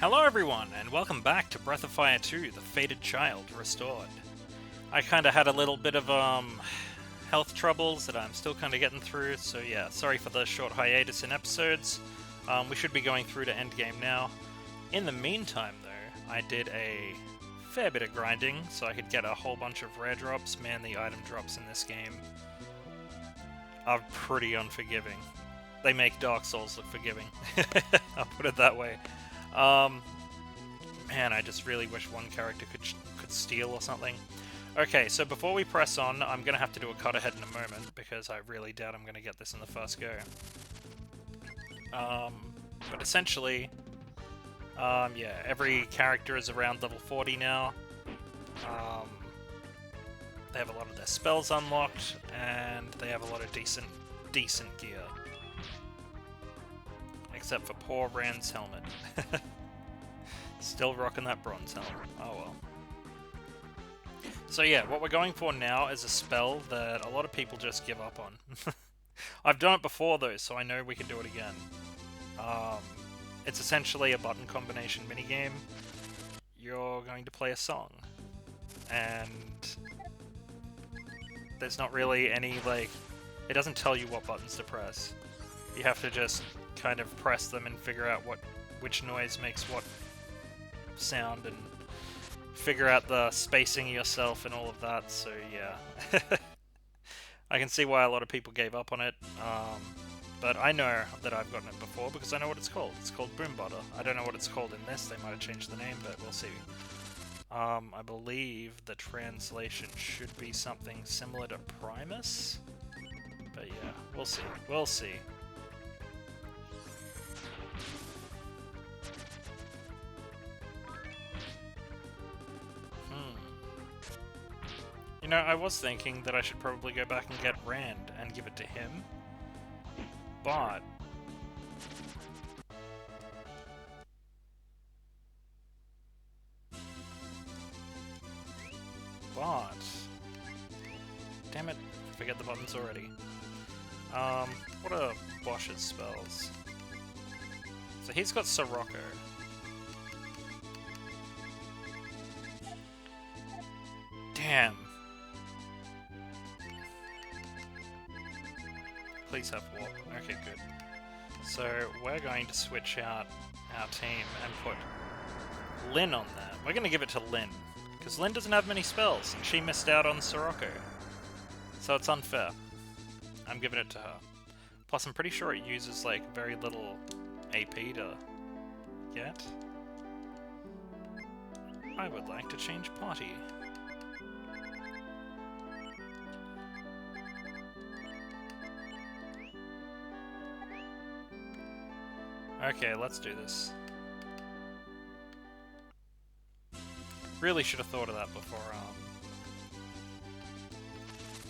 Hello everyone, and welcome back to Breath of Fire 2, The Fated Child Restored. I kinda had a little bit of, health troubles that I'm still kinda getting through, so yeah, sorry for the short hiatus in episodes. We should be going through to endgame now. In the meantime, though, I did a fair bit of grinding, so I could get a whole bunch of rare drops. Man, the item drops in this game are pretty unforgiving. They make Dark Souls look forgiving. I'll put it that way. Man, I just really wish one character could steal or something. Okay, so before we press on, I'm going to have to do a cut ahead in a moment, because I really doubt I'm going to get this in the first go. But essentially, yeah, every character is around level 40 now. They have a lot of their spells unlocked, and they have a lot of decent gear. Except for poor Rand's helmet. Still rocking that bronze helmet. Oh well. So yeah, what we're going for now is a spell that a lot of people just give up on. I've done it before though, so I know we can do it again. It's essentially a button combination minigame. You're going to play a song. And there's not really any, like, it doesn't tell you what buttons to press. You have to just kind of press them and figure out which noise makes what sound, and figure out the spacing yourself and all of that, so yeah. I can see why a lot of people gave up on it, but I know that I've gotten it before because I know what it's called. It's called Boombada. I don't know what it's called in this, they might have changed the name, but we'll see. I believe the translation should be something similar to Primus, but yeah, we'll see. We'll see. You know, I was thinking that I should probably go back and get Rand and give it to him, but damn it, forget the buttons already. What are Bosch's spells? So he's got Sirocco. Damn. Please have warp. Okay, good. So we're going to switch out our team and put Lyn on there. We're going to give it to Lyn, because Lyn doesn't have many spells, and she missed out on Sirocco. So it's unfair. I'm giving it to her. Plus, I'm pretty sure it uses, like, very little AP to get. I would like to change party. Okay, let's do this. Really should have thought of that before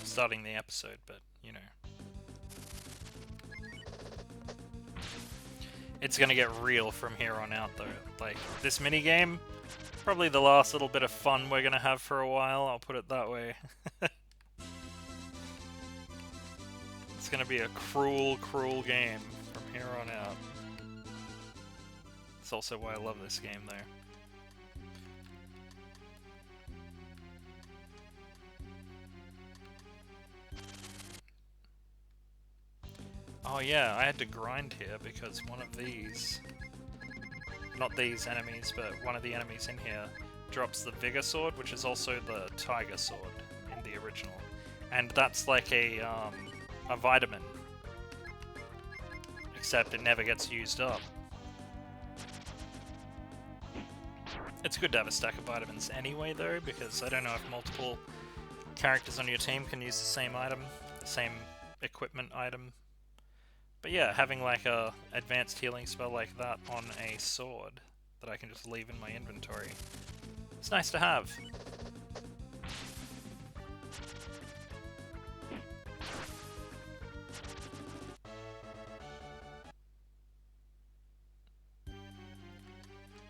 starting the episode, but you know. It's gonna get real from here on out though. Like, this minigame, probably the last little bit of fun we're gonna have for a while, I'll put it that way. It's gonna be a cruel, cruel game from here on out. That's also why I love this game, though. Oh yeah, I had to grind here because one of these... Not these enemies, but one of the enemies in here drops the Vigor Sword, which is also the Tiger Sword in the original. And that's like a vitamin. Except it never gets used up. It's good to have a stack of vitamins anyway, though, because I don't know if multiple characters on your team can use the same item, the same equipment item. But yeah, having like a advanced healing spell like that on a sword that I can just leave in my inventory, it's nice to have.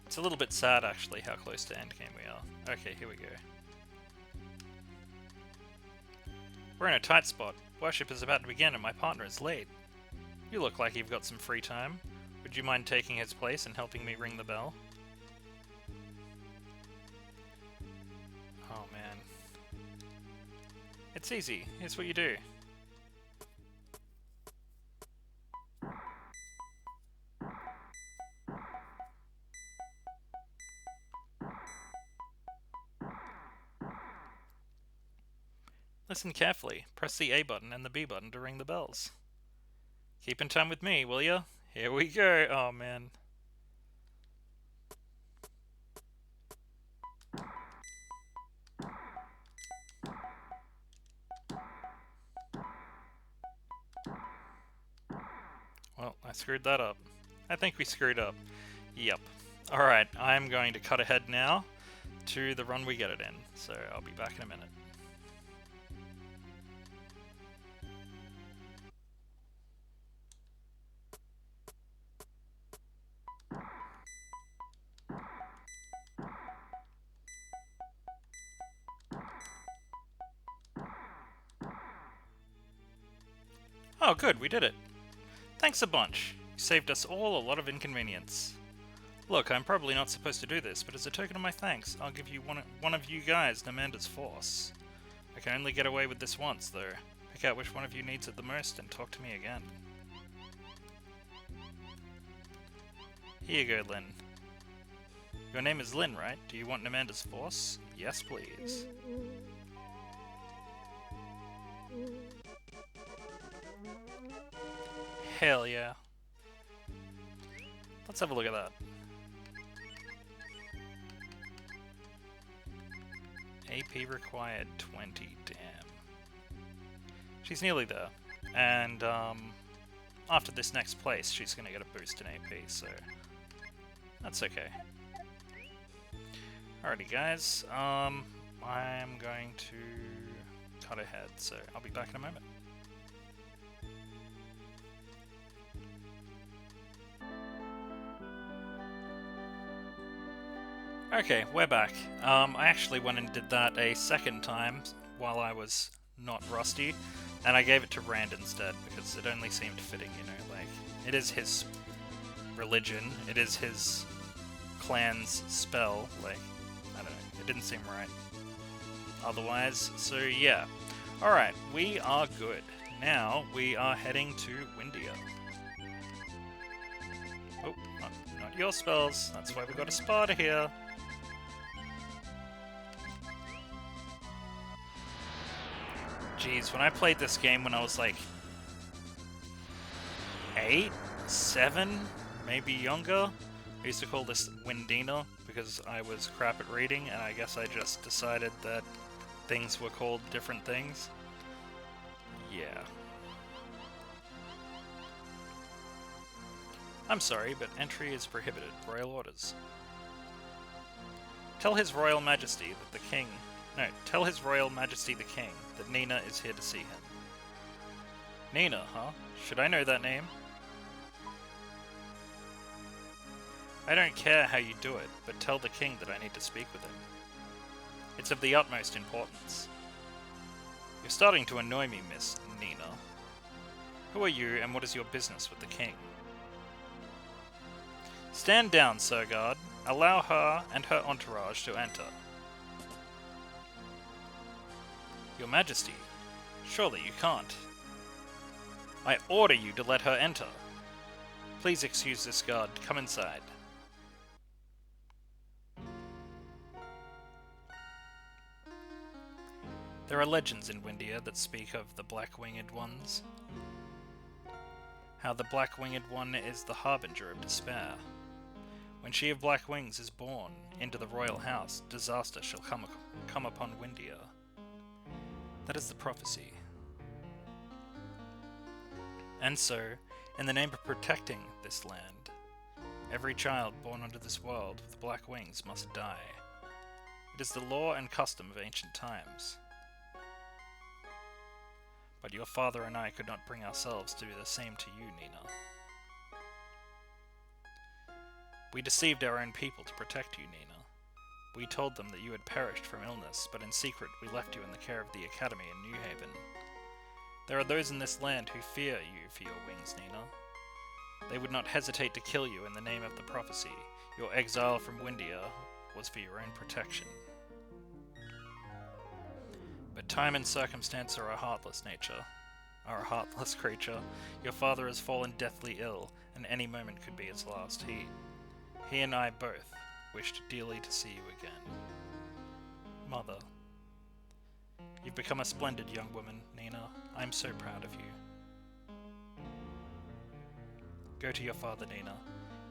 It's a little bit sad, actually, how close to endgame we are. Okay, here we go. We're in a tight spot. Worship is about to begin and my partner is late. You look like you've got some free time. Would you mind taking his place and helping me ring the bell? It's easy. Here's what you do. Listen carefully. Press the A button and the B button to ring the bells. Keep in time with me, will ya? Here we go. Oh, man. Well, I screwed that up. I think we screwed up. Yep. Alright, I'm going to cut ahead now to the run we get it in, so I'll be back in a minute. Oh good, we did it. Thanks a bunch. You saved us all a lot of inconvenience. Look, I'm probably not supposed to do this, but as a token of my thanks, I'll give you one of you guys Namanda's force. I can only get away with this once, though. Pick out which one of you needs it the most and talk to me again. Here you go, Lynn. Your name is Lynn, right? Do you want Namanda's force? Yes, please. Hell yeah. Let's have a look at that. AP required 20, damn. She's nearly there. And after this next place, she's gonna get a boost in AP, so that's okay. Alrighty guys, I'm going to cut ahead, so I'll be back in a moment. Okay, we're back. I actually went and did that a second time while I was not rusty, and I gave it to Rand instead because it only seemed fitting, you know, like, it is his religion, it is his clan's spell, like, I don't know, it didn't seem right otherwise, so yeah. Alright, we are good. Now, we are heading to Wyndia. Oh, not your spells, that's why we got a Sparta here. Jeez, when I played this game when I was like 8, 7, maybe younger, I used to call this Wyndia because I was crap at reading, and I guess I just decided that things were called different things. Yeah. I'm sorry, but entry is prohibited. Royal orders. Tell His Royal Majesty that the King... No, tell His Royal Majesty the King that Nina is here to see him. Nina, huh? Should I know that name? I don't care how you do it, but tell the King that I need to speak with him. It's of the utmost importance. You're starting to annoy me, Miss Nina. Who are you, and what is your business with the King? Stand down, Sir Guard. Allow her and her entourage to enter. Your Majesty, surely you can't. I order you to let her enter. Please excuse this guard. Come inside. There are legends in Wyndia that speak of the Black-Winged Ones. How the Black-Winged One is the harbinger of despair. When she of black wings is born into the royal house, disaster shall come upon Wyndia. That is the prophecy. And so, in the name of protecting this land, every child born unto this world with black wings must die. It is the law and custom of ancient times. But your father and I could not bring ourselves to do the same to you, Nina. We deceived our own people to protect you, Nina. We told them that you had perished from illness, but in secret we left you in the care of the Academy in New Haven. There are those in this land who fear you for your wings, Nina. They would not hesitate to kill you in the name of the prophecy. Your exile from Wyndia was for your own protection. But time and circumstance are a heartless creature. Your father has fallen deathly ill, and any moment could be its last. He and I both wished dearly to see you again. Mother. You've become a splendid young woman, Nina. I'm so proud of you. Go to your father, Nina.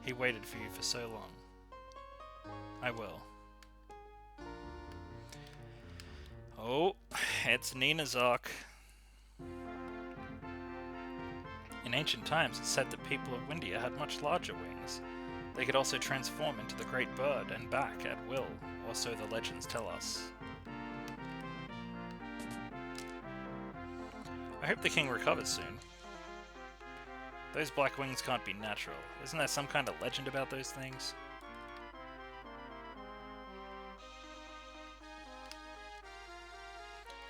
He waited for you for so long. I will. Oh, it's Nina's arc. In ancient times, it's said that people of Wyndia had much larger wings. They could also transform into the great bird and back at will, or so the legends tell us. I hope the king recovers soon. Those black wings can't be natural. Isn't there some kind of legend about those things?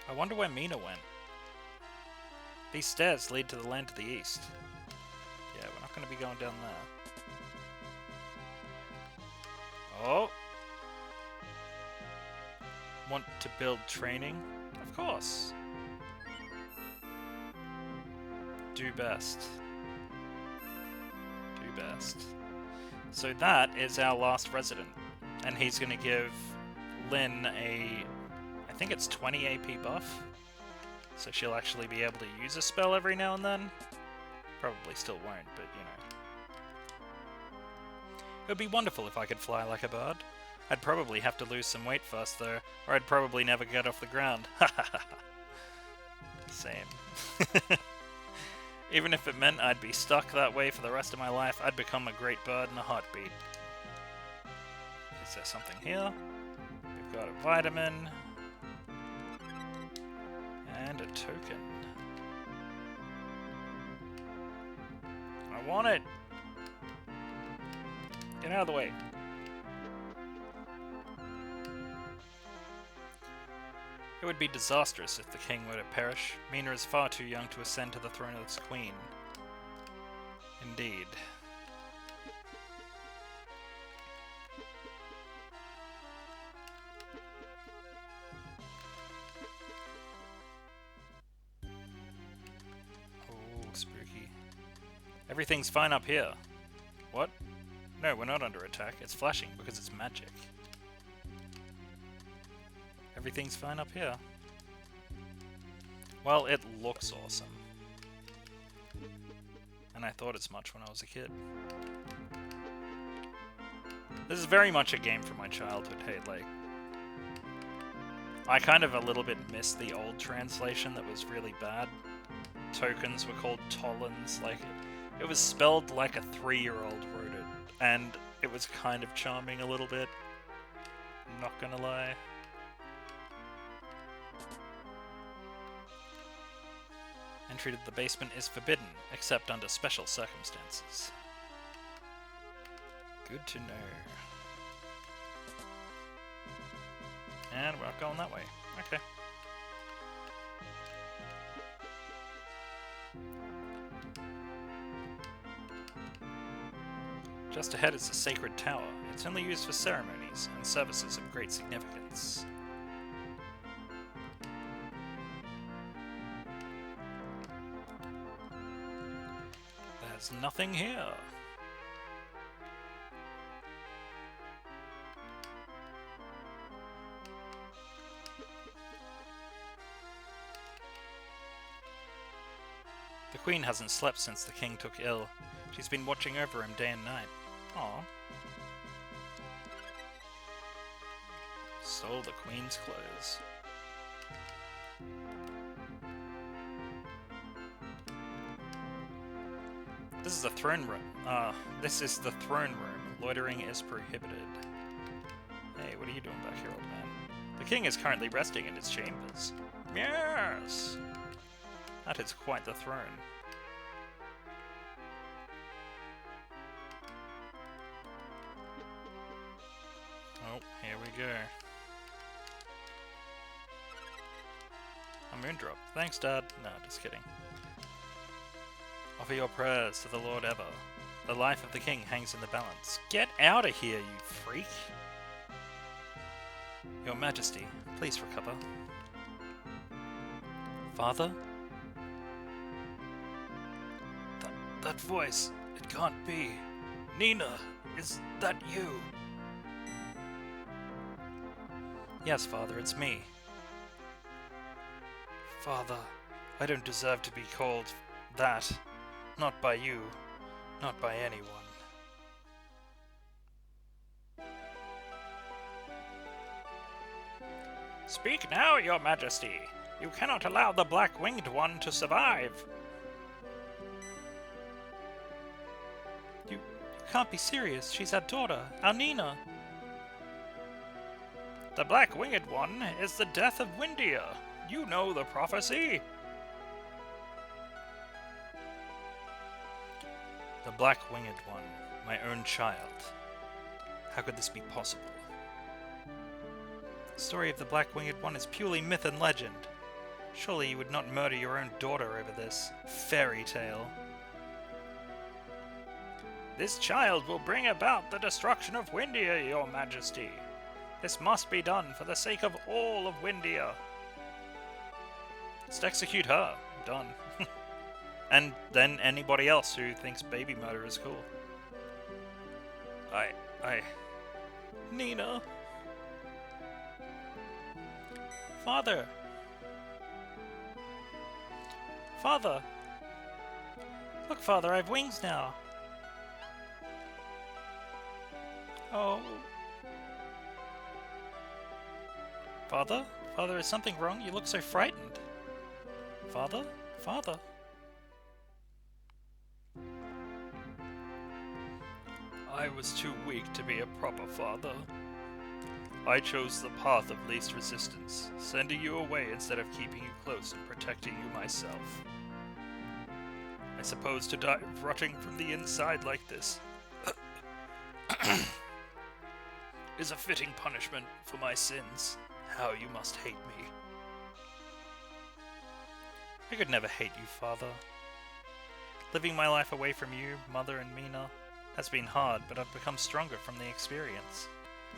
I wonder where Mina went. These stairs lead to the land to the east. Yeah, we're not going to be going down there. Oh! Want to build training? Of course! Do best. Do best. So that is our last resident. And he's going to give Lynn a... I think it's 20 AP buff. So she'll actually be able to use a spell every now and then. Probably still won't, but you know. It would be wonderful if I could fly like a bird. I'd probably have to lose some weight first though, or I'd probably never get off the ground. Same. Even if it meant I'd be stuck that way for the rest of my life, I'd become a great bird in a heartbeat. Is there something here? We've got a vitamin. And a token. I want it! Get out of the way. It would be disastrous if the king were to perish. Mina is far too young to ascend to the throne as queen. Indeed. Spooky. Everything's fine up here. What? No, we're not under attack. It's flashing because it's magic. Everything's fine up here. Well, it looks awesome. And I thought as much when I was a kid. This is very much a game from my childhood, hey, like... I kind of a little bit missed the old translation that was really bad. Tokens were called Tollens, like, it was spelled like a 3-year-old wrote it, and it was kind of charming a little bit, I'm not gonna lie. Entry to the basement is forbidden, except under special circumstances. Good to know. And we're not going that way, okay. Just ahead is the Sacred Tower. It's only used for ceremonies and services of great significance. There's nothing here. The Queen hasn't slept since the King took ill. She's been watching over him day and night. Aww. Stole the Queen's clothes. This is the throne room. This is the throne room. Loitering is prohibited. Hey, what are you doing back here, old man? The king is currently resting in his chambers. Yes! That is quite the throne. Oh, here we go. A moon drop. Thanks, Dad. No, just kidding. Offer your prayers to the Lord ever. The life of the king hangs in the balance. Get out of here, you freak! Your Majesty, please recover. Father? That voice, it can't be. Nina, is that you? Yes, Father, it's me. Father, I don't deserve to be called that. Not by you, not by anyone. Speak now, Your Majesty. You cannot allow the Black-Winged One to survive. You can't be serious. She's our daughter, our Nina. The Black-Winged One is the death of Wyndia. You know the prophecy. The Black-Winged One, my own child. How could this be possible? The story of the Black-Winged One is purely myth and legend. Surely you would not murder your own daughter over this fairy tale. This child will bring about the destruction of Wyndia, Your Majesty. This must be done for the sake of all of Wyndia. Let's execute her. Done. And then anybody else who thinks baby murder is cool. Nina. Father. Father. Look, Father, I have wings now. Oh. Father? Father, is something wrong? You look so frightened. Father? Father? I was too weak to be a proper father. I chose the path of least resistance, sending you away instead of keeping you close and protecting you myself. I suppose to die rotting from the inside like this is a fitting punishment for my sins. How you must hate me. I could never hate you, Father. Living my life away from you, Mother, and Mina has been hard, but I've become stronger from the experience.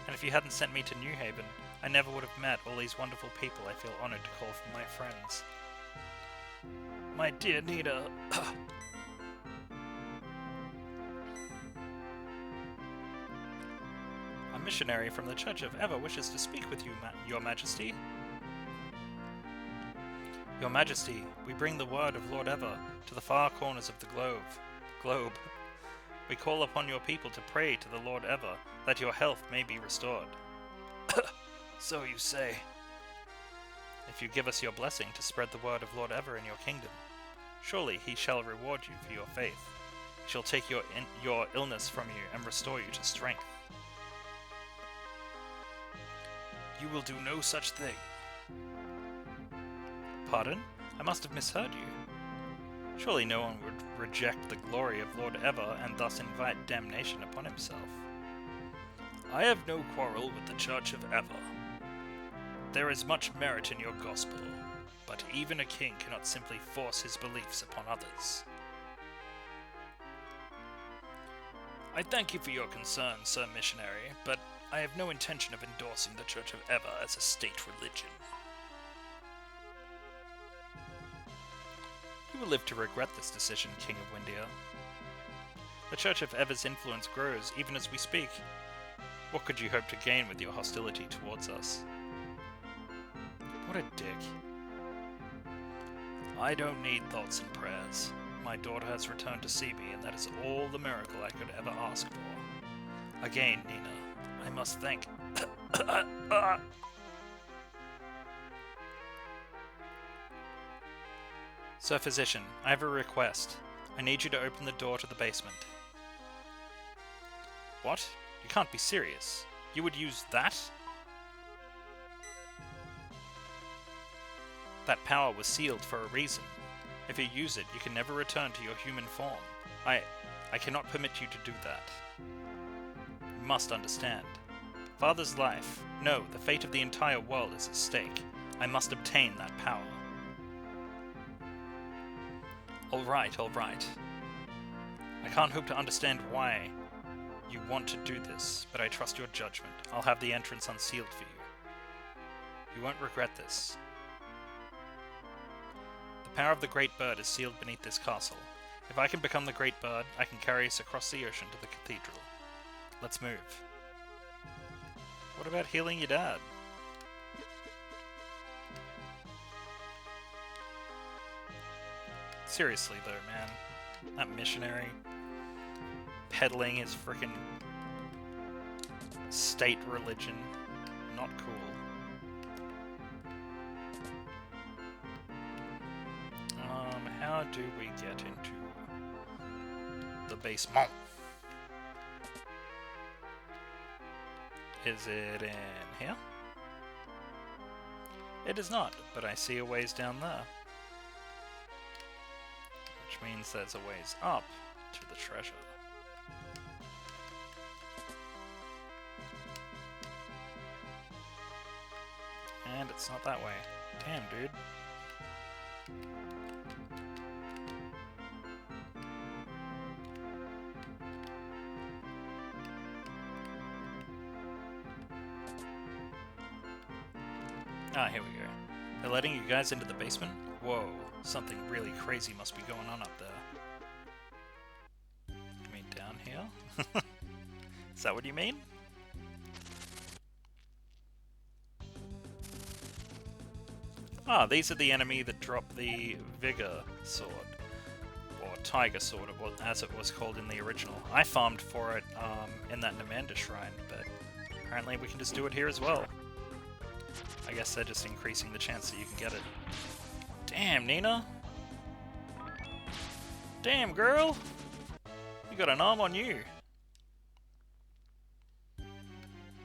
And if you hadn't sent me to New Haven, I never would have met all these wonderful people I feel honored to call my friends. My dear Nina. A missionary from the Church of Eva wishes to speak with you, Your Majesty. Your Majesty, we bring the word of Lord Eva to the far corners of the globe. We call upon your people to pray to the Lord Eva that your health may be restored. So you say. If you give us your blessing to spread the word of Lord Eva in your kingdom, surely he shall reward you for your faith. He shall take your illness from you and restore you to strength. You will do no such thing. Pardon? I must have misheard you. Surely no one would reject the glory of Lord Eva and thus invite damnation upon himself. I have no quarrel with the Church of Eva. There is much merit in your gospel, but even a king cannot simply force his beliefs upon others. I thank you for your concern, Sir Missionary, but I have no intention of endorsing the Church of Eva as a state religion. You will live to regret this decision, King of Wyndia. The Church of Eva's influence grows even as we speak. What could you hope to gain with your hostility towards us? What a dick. I don't need thoughts and prayers. My daughter has returned to see me, and that is all the miracle I could ever ask for. Again, Nina, I must thank... Sir Physician, I have a request. I need you to open the door to the basement. What? You can't be serious. You would use that? That power was sealed for a reason. If you use it, you can never return to your human form. I cannot permit you to do that. You must understand. Father's life, no, the fate of the entire world is at stake. I must obtain that power. Alright. I can't hope to understand why you want to do this, but I trust your judgment. I'll have the entrance unsealed for you. You won't regret this. power of the Great Bird is sealed beneath this castle. If I can become the Great Bird, I can carry us across the ocean to the cathedral. Let's move. What about healing your dad? Seriously though, man. That missionary peddling his frickin' state religion. Not cool. How do we get into the basement? Is it in here? It is not, but I see a ways down there. Which means there's a ways up to the treasure. And it's not that way. Damn, dude. Ah, here we go. They're letting you guys into the basement? Whoa, something really crazy must be going on up there. You mean down here? Is that what you mean? Ah, these are the enemy that dropped the Vigor Sword. Or Tiger Sword, as it was called in the original. I farmed for it in that Namanda shrine, but apparently we can just do it here as well. I guess they're just increasing the chance that you can get it. Damn, Nina! Damn, girl! You got an arm on you!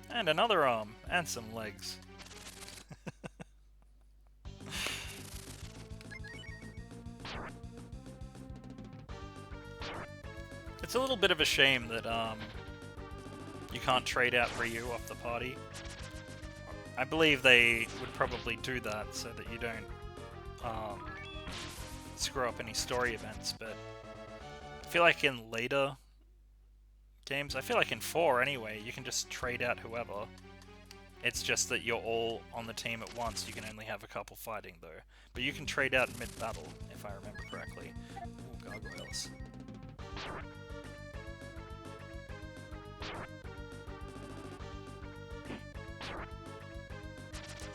And another arm, and some legs. It's a little bit of a shame that you can't trade out Ryu off the party. I believe they would probably do that so that you don't screw up any story events, but I feel like in later games, I feel like in 4 anyway, you can just trade out whoever. It's just that you're all on the team at once, you can only have a couple fighting though. But you can trade out mid-battle, if I remember correctly. Ooh, gargoyles.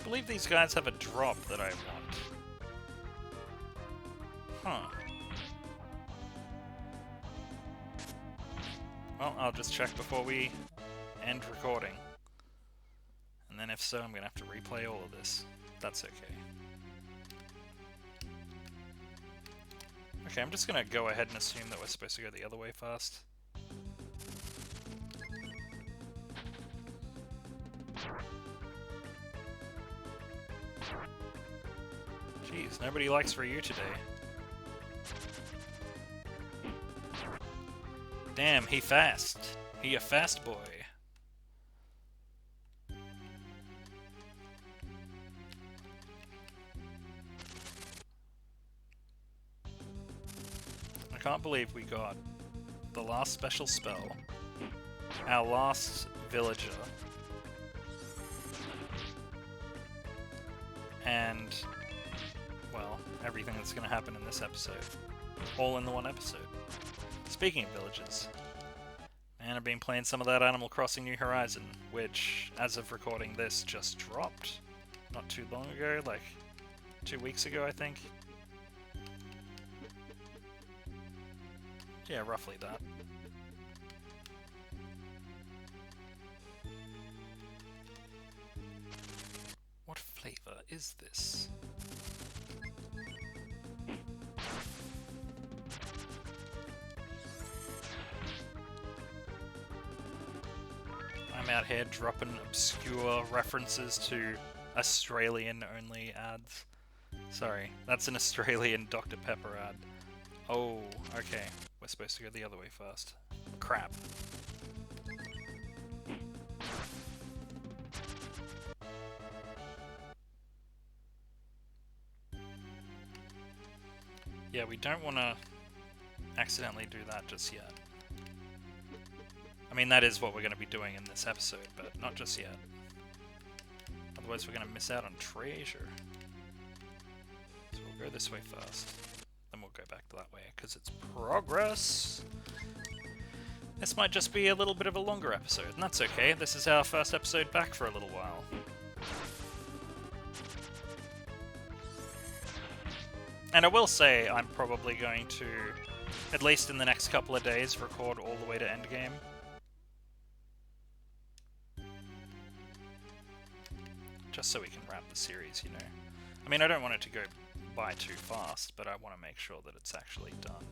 I believe these guys have a drop that I want. Huh. Well, I'll just check before we end recording. And then if so, I'm gonna have to replay all of this. That's okay. Okay, I'm just gonna go ahead and assume that we're supposed to go the other way first. Jeez, nobody likes Ryu today. Damn, he fast. He a fast boy. I can't believe we got the last special spell, our last villager, and, well, everything that's going to happen in this episode. All in the one episode. Speaking of villages, man, I've been playing some of that Animal Crossing New Horizon, which, as of recording this, just dropped not too long ago, like 2 weeks ago, I think. Yeah, roughly that. What flavor is this? I'm out here dropping obscure references to Australian-only ads. Sorry, that's an Australian Dr. Pepper ad. Oh, okay. We're supposed to go the other way first. Crap. Yeah, we don't want to accidentally do that just yet. I mean, that is what we're going to be doing in this episode, but not just yet. Otherwise we're going to miss out on treasure. So we'll go this way first. Then we'll go back that way, because it's progress! This might just be a little bit of a longer episode, and that's okay. This is our first episode back for a little while. And I will say I'm probably going to, at least in the next couple of days, record all the way to endgame. Just so we can wrap the series, you know. I mean, I don't want it to go by too fast, but I want to make sure that it's actually done.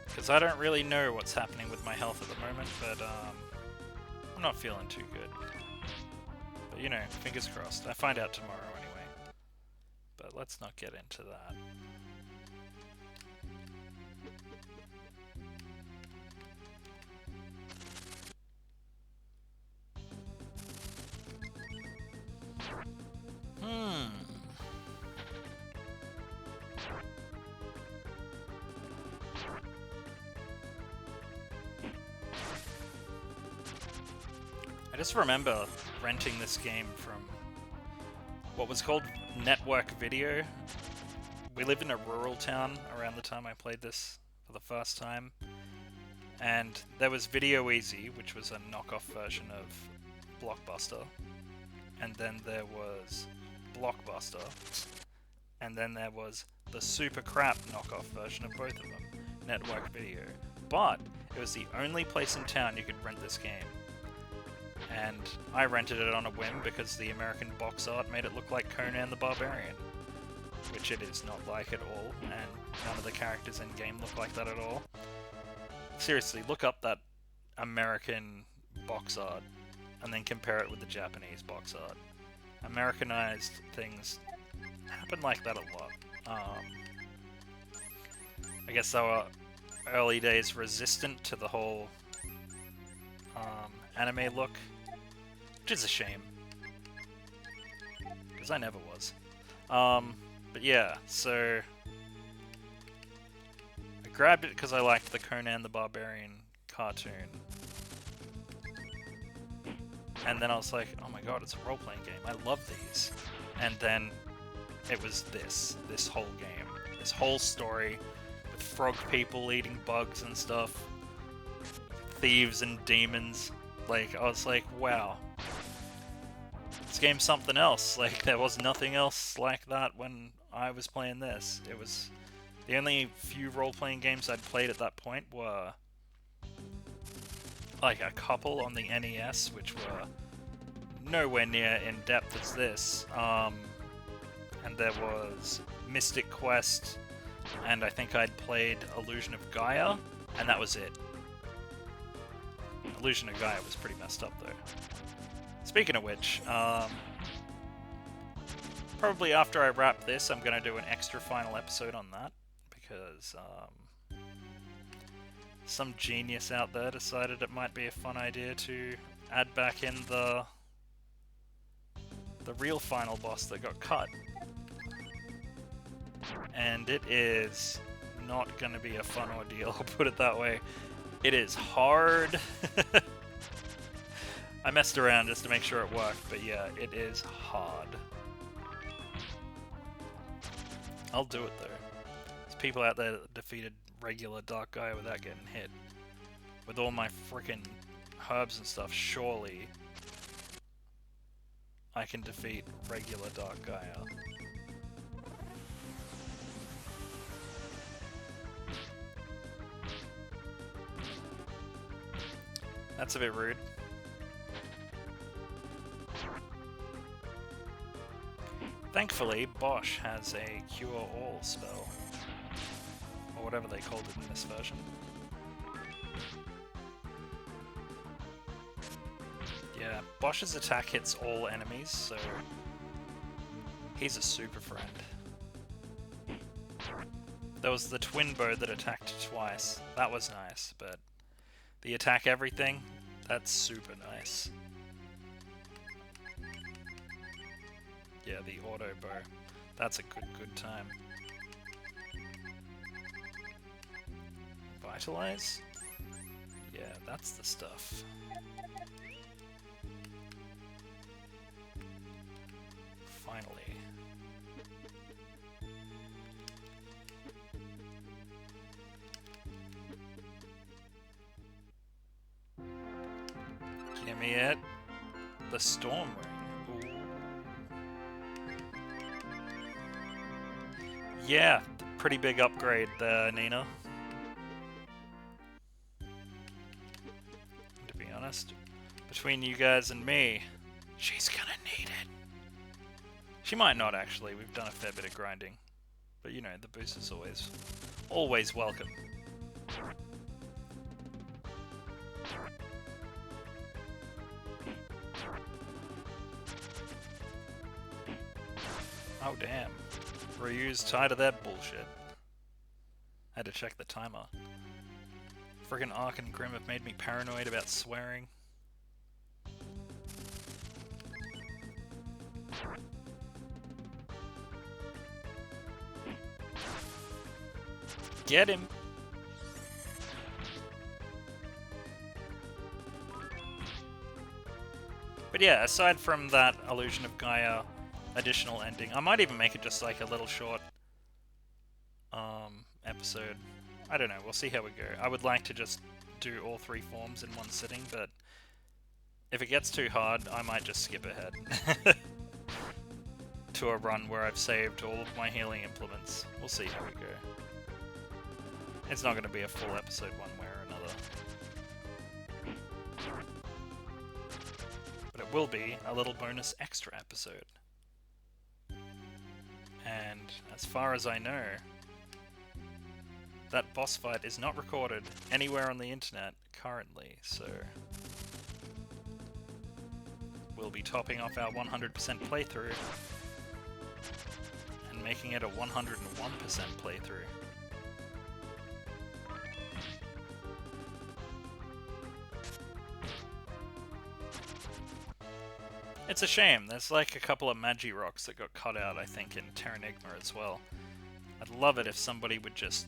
Because I don't really know what's happening with my health at the moment, but I'm not feeling too good. But you know, fingers crossed. I find out tomorrow anyway. But let's not get into that. I just remember renting this game from what was called Network Video. We lived in a rural town around the time I played this for the first time. And there was Video Easy, which was a knockoff version of Blockbuster. And then there was Blockbuster. And then there was the super crap knockoff version of both of them, Network Video. But it was the only place in town you could rent this game. And I rented it on a whim because the American box art made it look like Conan the Barbarian. Which it is not like at all, and none of the characters in game look like that at all. Seriously, look up that American box art and then compare it with the Japanese box art. Americanized things happen like that a lot. I guess they were early days resistant to the whole anime look, which is a shame, because I never was. But yeah, so I grabbed it because I liked the Conan the Barbarian cartoon. And then I was like, oh my god, it's a role-playing game. I love these. And then it was this whole game. This whole story with frog people eating bugs and stuff. Thieves and demons. Like, I was like, wow. This game's something else. Like, there was nothing else like that when I was playing this. It was... The only few role-playing games I'd played at that point were... like a couple on the NES, which were nowhere near in depth as this. And there was Mystic Quest, and I think I'd played Illusion of Gaia, and that was it. Illusion of Gaia was pretty messed up though. Speaking of which, probably after I wrap this, I'm going to do an extra final episode on that, because some genius out there decided it might be a fun idea to add back in the real final boss that got cut. And it is not going to be a fun ordeal, I'll put it that way. It is hard. I messed around just to make sure it worked, but yeah, it is hard. I'll do it though. There's people out there that defeated regular Dark Gaia without getting hit. With all my frickin' herbs and stuff, surely I can defeat regular Dark Gaia. That's a bit rude. Thankfully, Bosch has a cure-all spell. Or whatever they called it in this version. Yeah, Bosch's attack hits all enemies, so he's a super friend. There was the twin bow that attacked twice. That was nice, but the attack everything, that's super nice. Yeah, the auto bow. That's a good time. Vitalize? Yeah, that's the stuff. Finally. Give me it. The Storm Ring. Ooh. Yeah, pretty big upgrade there, Nina. To be honest, between you guys and me, she's gonna need it. She might not actually, we've done a fair bit of grinding. But you know, the boost is always welcome. Oh damn. Ryu's tired of that bullshit. Had to check the timer. Friggin' Ark and Grim have made me paranoid about swearing. Get him! But yeah, aside from that Illusion of Gaia additional ending, I might even make it just like a little short episode. I don't know, we'll see how we go. I would like to just do all 3 forms in one sitting, but if it gets too hard, I might just skip ahead to a run where I've saved all of my healing implements. We'll see how we go. It's not going to be a full episode one way or another. But it will be a little bonus extra episode. And as far as I know, that boss fight is not recorded anywhere on the internet currently, so we'll be topping off our 100% playthrough and making it a 101% playthrough. It's a shame, there's like a couple of Magi rocks that got cut out, I think, in Terranigma as well. I'd love it if somebody would just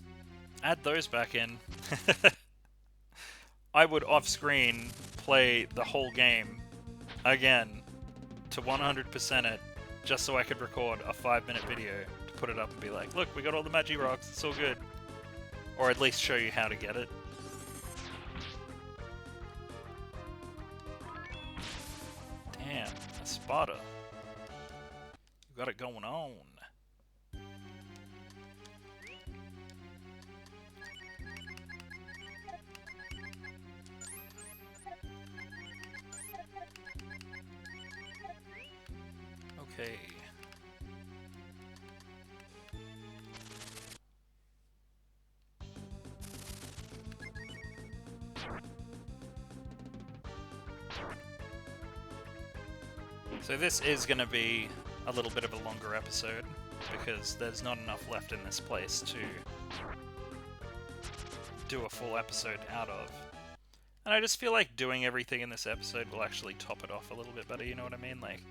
add those back in. I would off-screen play the whole game again to 100% it, just so I could record a 5-minute video to put it up and be like, look, we got all the Magi rocks, it's all good. Or at least show you how to get it. Damn, Sparta. You got it going on. Okay. So this is going to be a little bit of a longer episode, because there's not enough left in this place to do a full episode out of. And I just feel like doing everything in this episode will actually top it off a little bit better, you know what I mean? Like,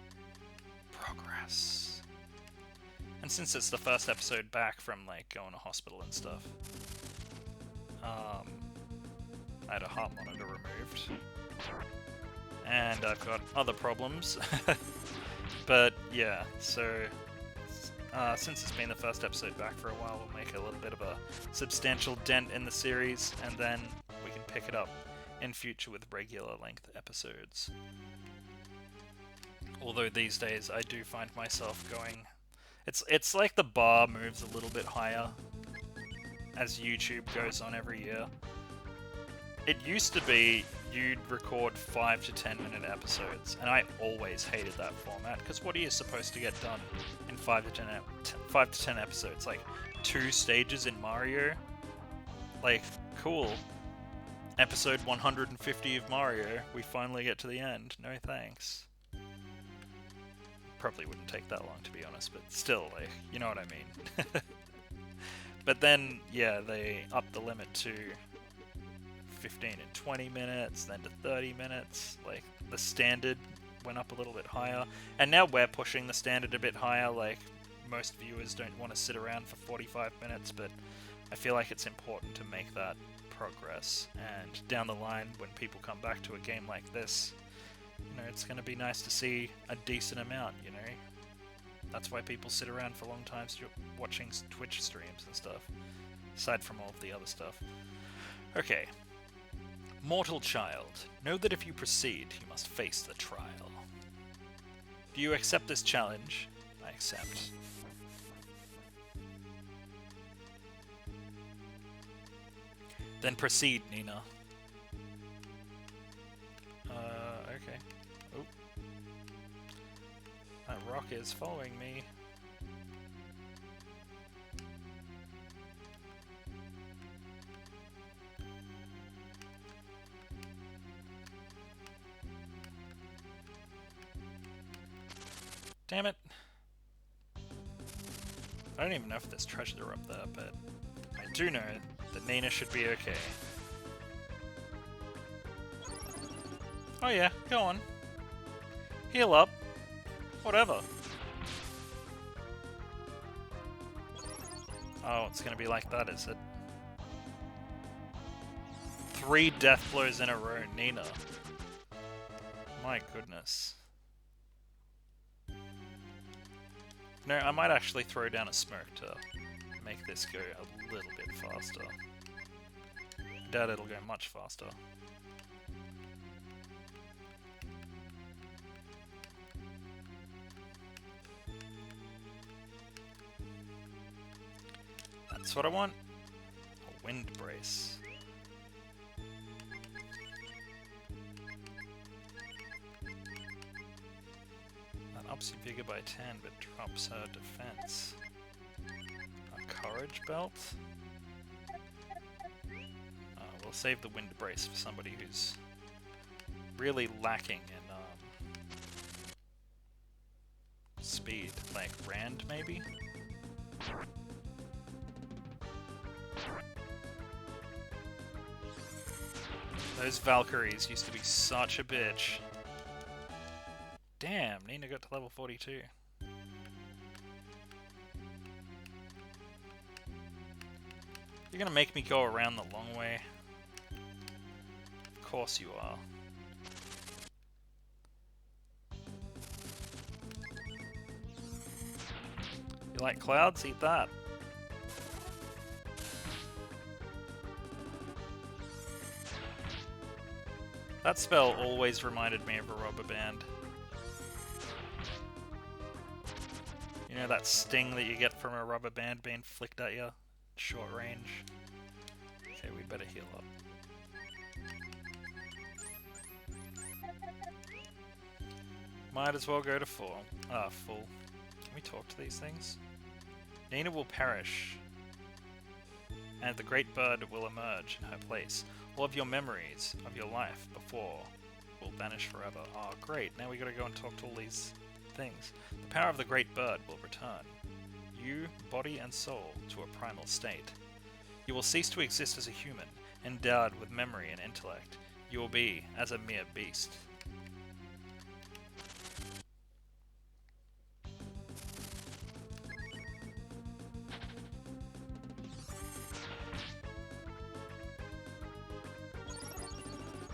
progress. And since it's the first episode back from, like, going to hospital and stuff, I had a heart monitor removed. And I've got other problems. But yeah, so since it's been the first episode back for a while, we'll make a little bit of a substantial dent in the series, and then we can pick it up in future with regular length episodes. Although these days I do find myself going... It's like the bar moves a little bit higher as YouTube goes on every year. It used to be you'd record 5 to 10 minute episodes, and I always hated that format, because what are you supposed to get done in 5 to 10 episodes? Like 2 stages in Mario? Like, cool. Episode 150 of Mario, we finally get to the end. No thanks. Probably wouldn't take that long, to be honest, but still, like, you know what I mean. But then, yeah, they upped the limit to 15 and 20 minutes, then to 30 minutes. Like, the standard went up a little bit higher, and now we're pushing the standard a bit higher. Like, most viewers don't want to sit around for 45 minutes, but I feel like it's important to make that progress, and down the line, when people come back to a game like this, you know, it's going to be nice to see a decent amount, you know? That's why people sit around for long times watching Twitch streams and stuff, aside from all of the other stuff. Okay. Mortal child, know that if you proceed, you must face the trial. Do you accept this challenge? I accept. Then proceed, Nina. Okay. Oh. That rock is following me. Damn it. I don't even know if there's treasure up there, but I do know that Nina should be okay. Oh yeah, go on. Heal up. Whatever. Oh, it's gonna be like that, is it? 3 death blows in a row, Nina. My goodness. No, I might actually throw down a smoke to make this go a little bit faster. I doubt it'll go much faster. That's what I want. A wind brace. That ups your vigor by 10 but drops her defense. A courage belt? We'll save the wind brace for somebody who's really lacking in speed. Like Rand, maybe? Those Valkyries used to be such a bitch. Damn, Nina got to level 42. You're gonna make me go around the long way? Of course you are. You like clouds? Eat that. That spell always reminded me of a rubber band. You know that sting that you get from a rubber band being flicked at you? Short range. Okay, we better heal up. Might as well go to full. Full. Can we talk to these things? Nina will perish, and the great bird will emerge in her place. All of your memories of your life before will vanish forever. Oh, great. Now we gotta go and talk to all these things. The power of the great bird will return you, body and soul, to a primal state. You will cease to exist as a human, endowed with memory and intellect. You will be as a mere beast.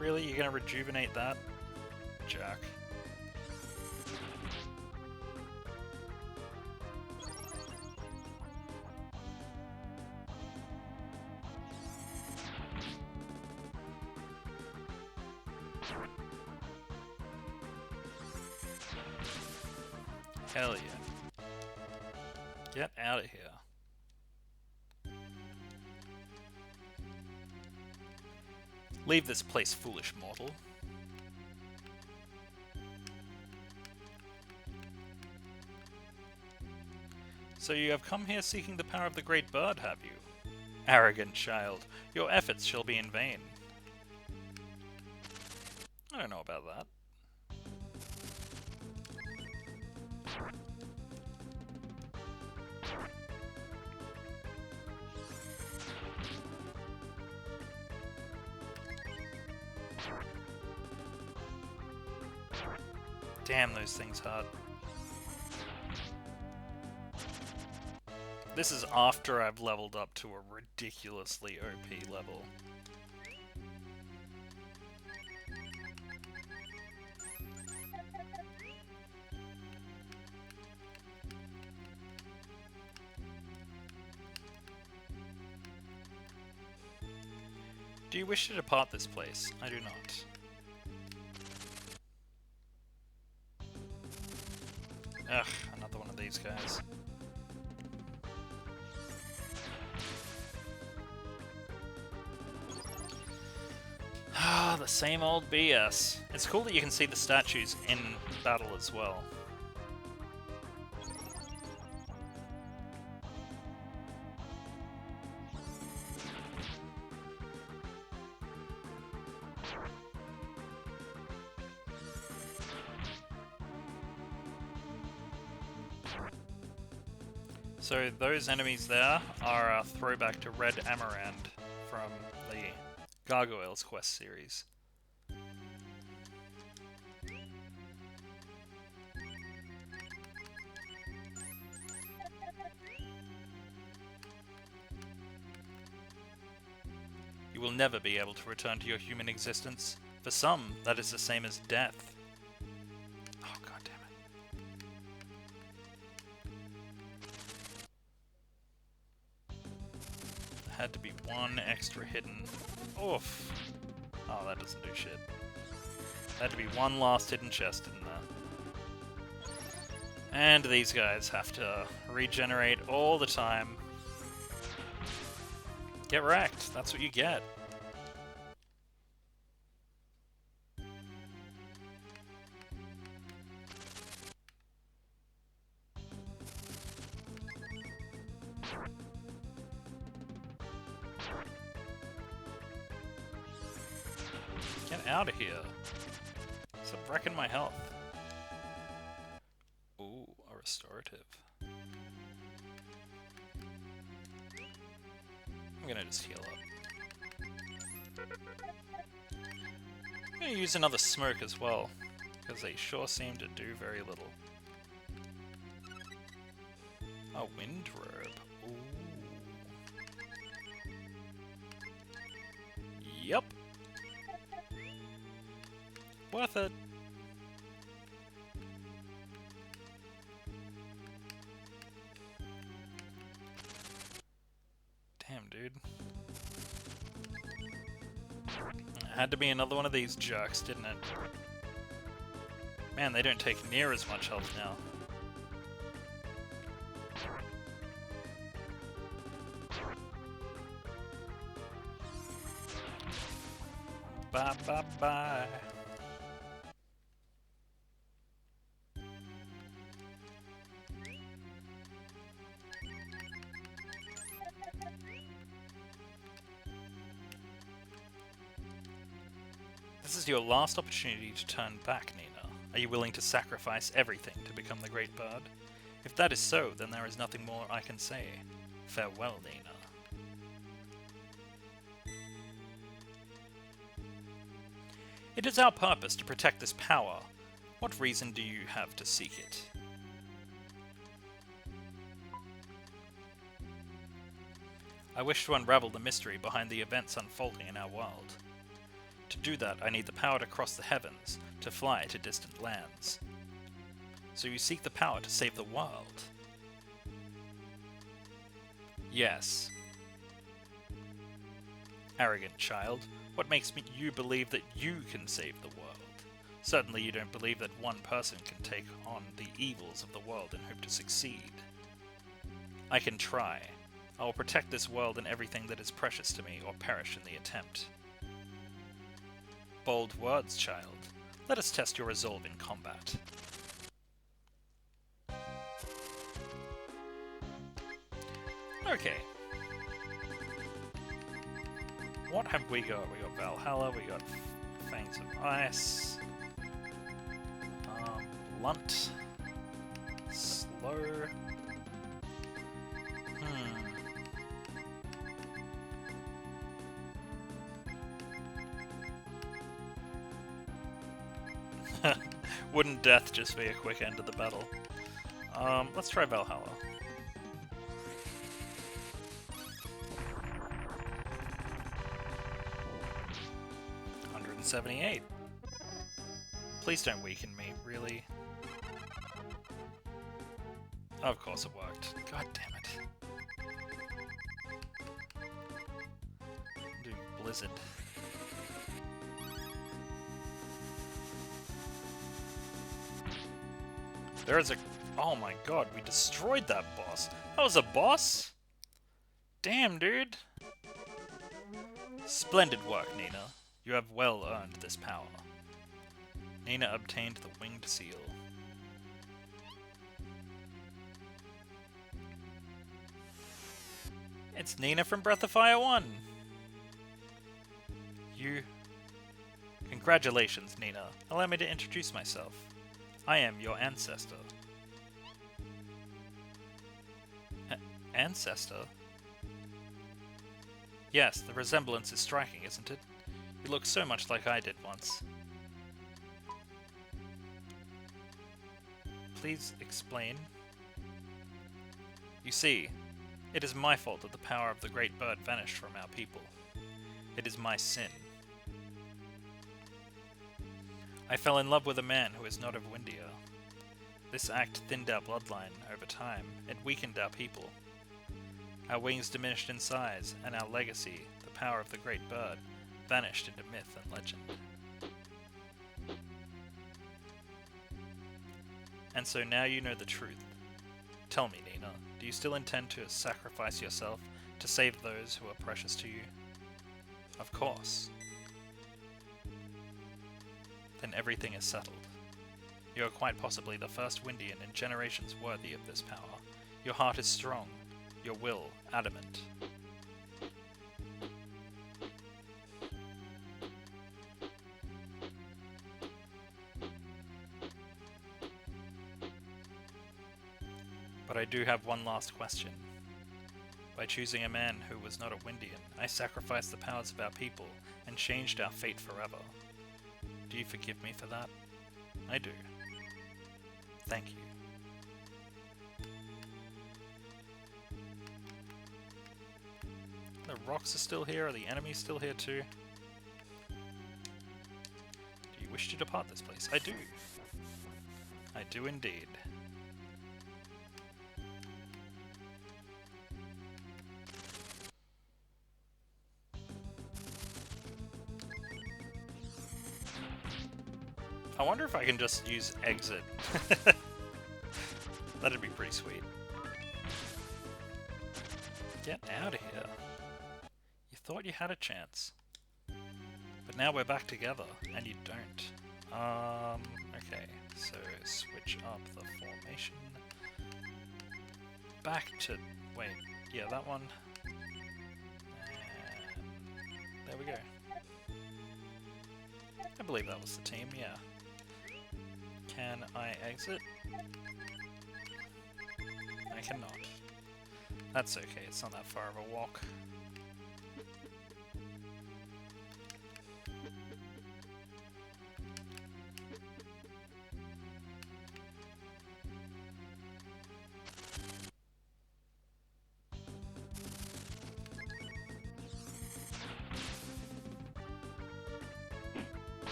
Really? You're gonna rejuvenate that? Jack. Hell yeah. Get out of here. Leave this place, foolish mortal. So you have come here seeking the power of the great bird, have you? Arrogant child, your efforts shall be in vain. I don't know about that. Damn, those things hurt. This is after I've leveled up to a ridiculously OP level. Do you wish to depart this place? I do not. Ugh, another one of these guys. Ah, the same old BS. It's cool that you can see the statues in battle as well. So those enemies there are a throwback to Red Amarand from the Gargoyles quest series. You will never be able to return to your human existence. For some, that is the same as death. Oh, god damn it. There had to be one extra hidden. Oof. Oh, that doesn't do shit. There had to be one last hidden chest in there. And these guys have to regenerate all the time. Get wrecked. That's what you get. Get out of here. Stop wrecking my health. Ooh, a restorative. I'm gonna just heal up. I'm gonna use another smoke as well, because they sure seem to do very little. A wind robe. Ooh. Yep. Worth it. Damn, dude. It had to be another one of these jerks, didn't it? Man, they don't take near as much health now. Bye bye bye. This is your last opportunity to turn back, Nina. Are you willing to sacrifice everything to become the Great Bird? If that is so, then there is nothing more I can say. Farewell, Nina. It is our purpose to protect this power. What reason do you have to seek it? I wish to unravel the mystery behind the events unfolding in our world. To do that, I need the power to cross the heavens, to fly to distant lands. So you seek the power to save the world? Yes. Arrogant child, what makes you believe that you can save the world? Certainly you don't believe that one person can take on the evils of the world and hope to succeed. I can try. I will protect this world and everything that is precious to me, or perish in the attempt. Bold words, child. Let us test your resolve in combat. Okay. What have we got? We got Valhalla, we got Fangs of Ice, Blunt, Slow. Wouldn't death just be a quick end to the battle? Let's try Valhalla. $178. Please don't weaken me, really. Of course it worked. God damn it. Do Blizzard. There is a... Oh my god, we destroyed that boss. That was a boss? Damn, dude. Splendid work, Nina. You have well earned this power. Nina obtained the winged seal. It's Nina from Breath of Fire 1! You... Congratulations, Nina. Allow me to introduce myself. I am your ancestor. Ancestor? Yes, the resemblance is striking, isn't it? You look so much like I did once. Please explain. You see, it is my fault that the power of the great bird vanished from our people. It is my sin. I fell in love with a man who is not of Wyndia. This act thinned our bloodline over time. It weakened our people. Our wings diminished in size, and our legacy, the power of the great bird, vanished into myth and legend. And so now you know the truth. Tell me, Nina, do you still intend to sacrifice yourself to save those who are precious to you? Of course. Then everything is settled. You are quite possibly the first Wyndian in generations worthy of this power. Your heart is strong, your will adamant. But I do have one last question. By choosing a man who was not a Wyndian, I sacrificed the powers of our people and changed our fate forever. Do you forgive me for that? I do. Thank you. The rocks are still here, are the enemies still here too? Do you wish to depart this place? I do. I do indeed. I wonder if I can just use exit. That'd be pretty sweet. Get out of here. You thought you had a chance. But now we're back together, and you don't. Okay, so switch up the formation. Back to... wait, yeah, that one. And there we go. I believe that was the team, yeah. Can I exit? I cannot. That's okay, it's not that far of a walk.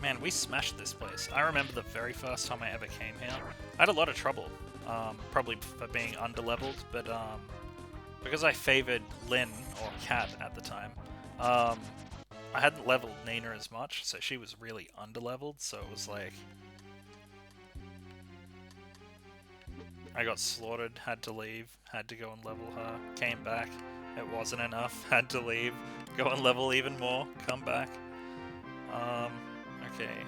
Man, we smashed this place. I remember the very first time I ever came here. I had a lot of trouble, probably for being underleveled, but because I favored Lynn, or Cat at the time, I hadn't leveled Nina as much, so she was really underleveled, so it was like... I got slaughtered, had to leave, had to go and level her, came back, it wasn't enough, had to leave, go and level even more, come back. Okay.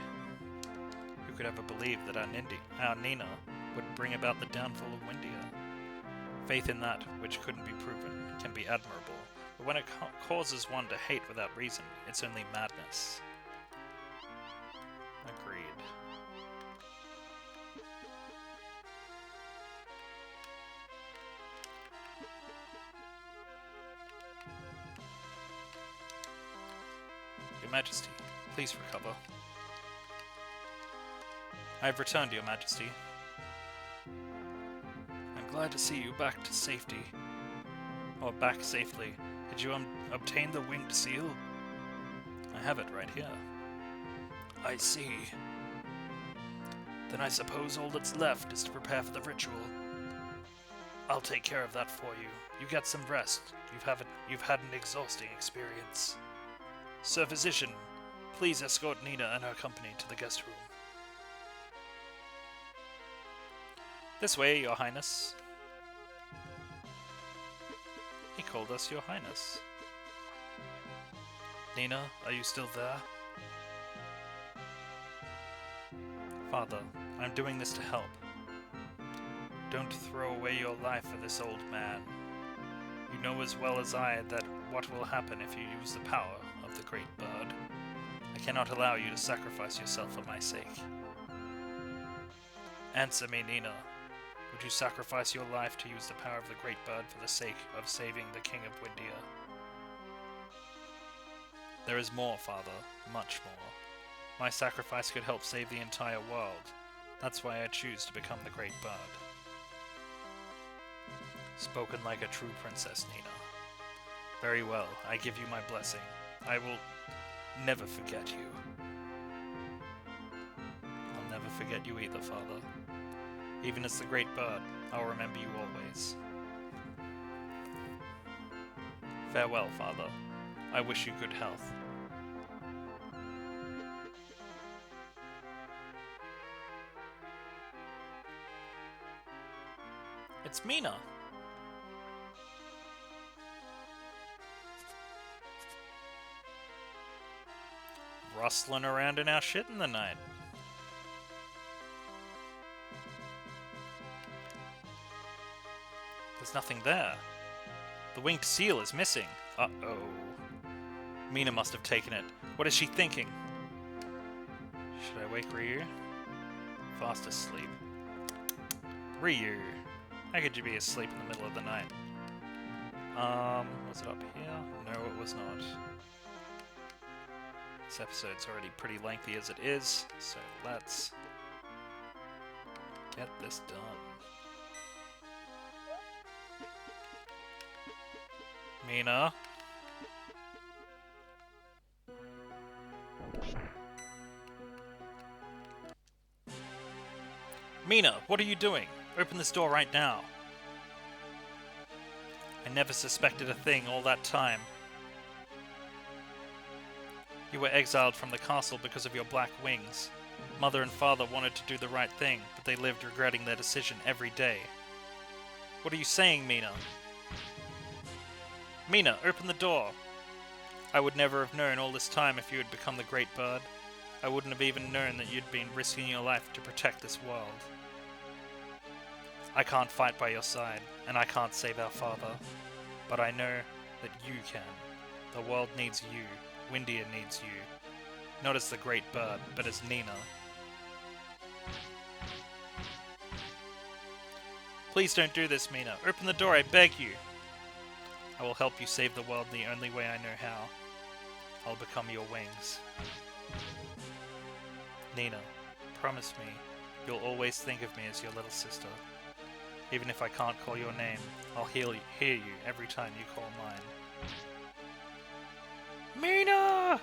Who could ever believe that our Nina would bring about the downfall of Wyndia? Faith in that which couldn't be proven can be admirable, but when it causes one to hate without reason, it's only madness. Agreed. Your Majesty, please recover. I have returned, Your Majesty. I'm glad to see you back to safety. Or back safely. Did you obtain the winged seal? I have it right here. I see. Then I suppose all that's left is to prepare for the ritual. I'll take care of that for you. You get some rest. You've had an exhausting experience. Sir Physician, please escort Nina and her company to the guest room. This way, Your Highness. He called us Your Highness. Nina, are you still there? Father, I'm doing this to help. Don't throw away your life for this old man. You know as well as I that what will happen if you use the power of the great bird. I cannot allow you to sacrifice yourself for my sake. Answer me, Nina. Would you sacrifice your life to use the power of the great bird for the sake of saving the King of Wyndia? There is more, Father. Much more. My sacrifice could help save the entire world. That's why I choose to become the great bird. Spoken like a true princess, Nina. Very well, I give you my blessing. I will never forget you. I'll never forget you either, Father. Even as the great bird, I'll remember you always. Farewell, Father. I wish you good health. It's Mina! Rustling around in our shit in the night. There's nothing there. The winged seal is missing. Uh-oh. Mina must have taken it. What is she thinking? Should I wake Ryu? Fast asleep. Ryu. How could you be asleep in the middle of the night? Was it up here? No, it was not. This episode's already pretty lengthy as it is, so let's get this done. Mina? Mina, what are you doing? Open this door right now. I never suspected a thing all that time. You were exiled from the castle because of your black wings. Mother and father wanted to do the right thing, but they lived regretting their decision every day. What are you saying, Mina? Mina, open the door! I would never have known all this time if you had become the great bird. I wouldn't have even known that you'd been risking your life to protect this world. I can't fight by your side, and I can't save our father. But I know that you can. The world needs you. Wyndia needs you. Not as the great bird, but as Nina. Please don't do this, Mina. Open the door, I beg you. I will help you save the world the only way I know how. I'll become your wings. Nina, promise me you'll always think of me as your little sister. Even if I can't call your name, I'll hear you every time you call mine. Mina!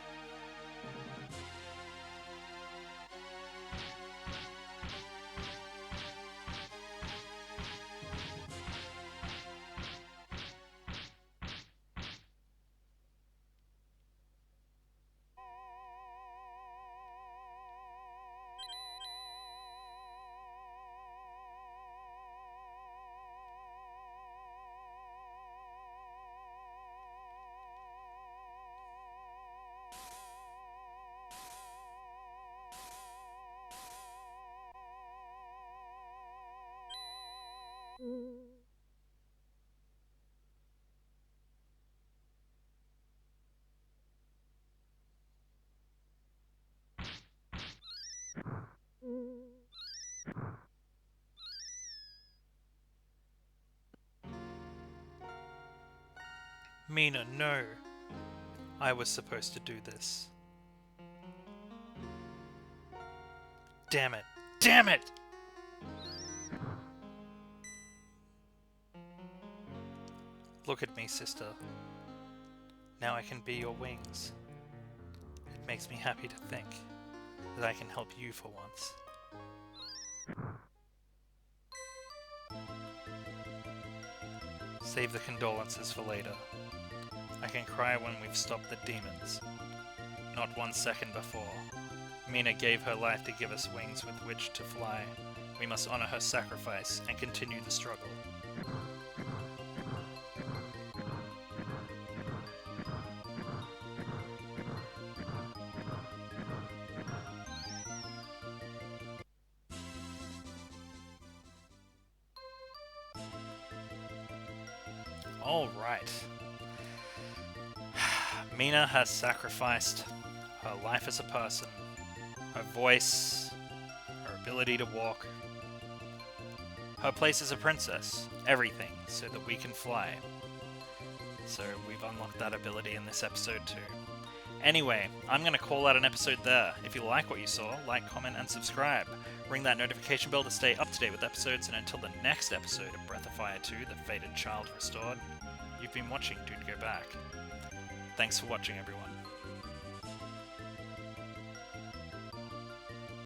Mina, no. I was supposed to do this. Damn it! Damn it! Look at me, sister. Now I can be your wings. It makes me happy to think that I can help you for once. Save the condolences for later. I can cry when we've stopped the demons. Not 1 second before. Mina gave her life to give us wings with which to fly. We must honor her sacrifice and continue the struggle. Alright. Mina has sacrificed her life as a person, her voice, her ability to walk, her place as a princess, everything, so that we can fly. So we've unlocked that ability in this episode too. Anyway, I'm going to call out an episode there. If you like what you saw, like, comment, and subscribe. Ring that notification bell to stay up to date with episodes, and until the next episode of Breath of Fire 2, The Fated Child Restored, you've been watching DudeGoBack. Thanks for watching, everyone.